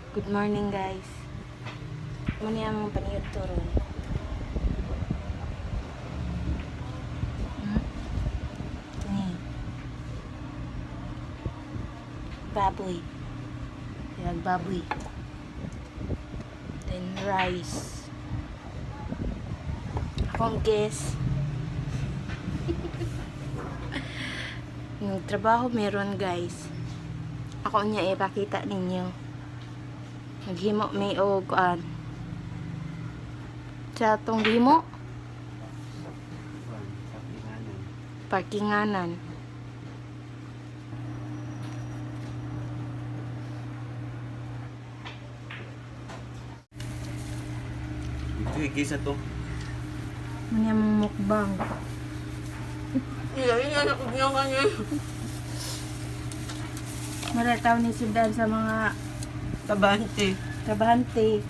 Good morning guys. Muna yung mga paniyod to ron. Ni. Baboy. Yan, baboy. Then rice. Akong guess. Yung trabaho meron guys. Ako niya ipakita ninyo. Naghimo may og sa tong himo parkinganan. Ito ikisa to. Muna mong mukbang. Iya na kung yung kanya. Marataw ni sundan sa mga Tabante. trabahante.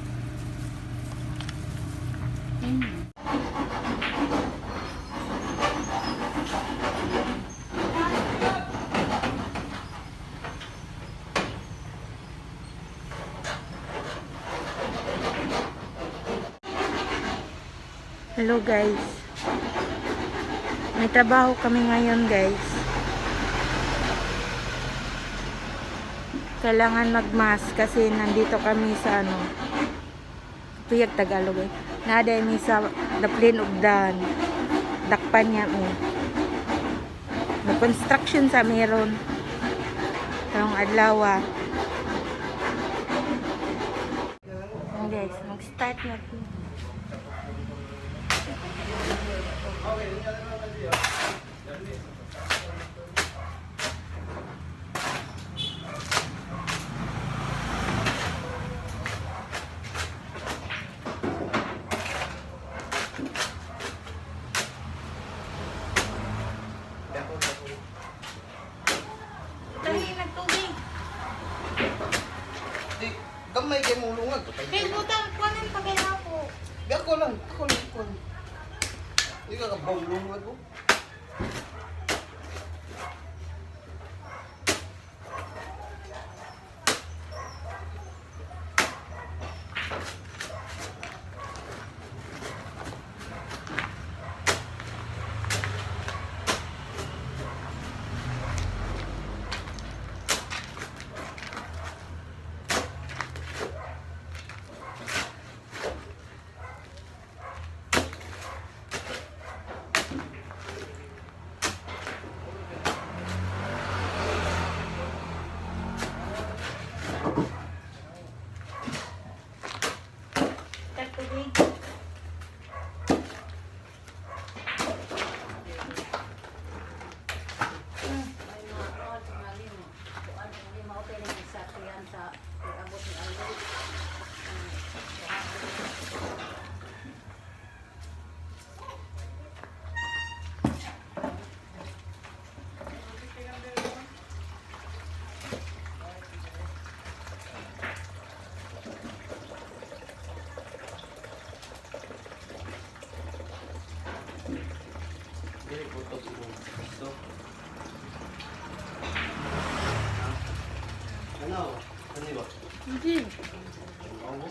Hello guys. May trabaho kami ngayon guys. Kailangan magmask kasi nandito kami sa Puyag Tagalog eh. Nada mi sa daplin ug dan. Dakpan niya construction sa meron. Karong adlaw. Guys, mag-start na po. Tahi nagtubig. Di, gamay kay mo lungag. Kay butang kunin pa kay ako. Di ako lang. Di ka kabang lungag ko. Tubig. Dili ko to gusto. Ano? Ano ba? Hindi. Ako.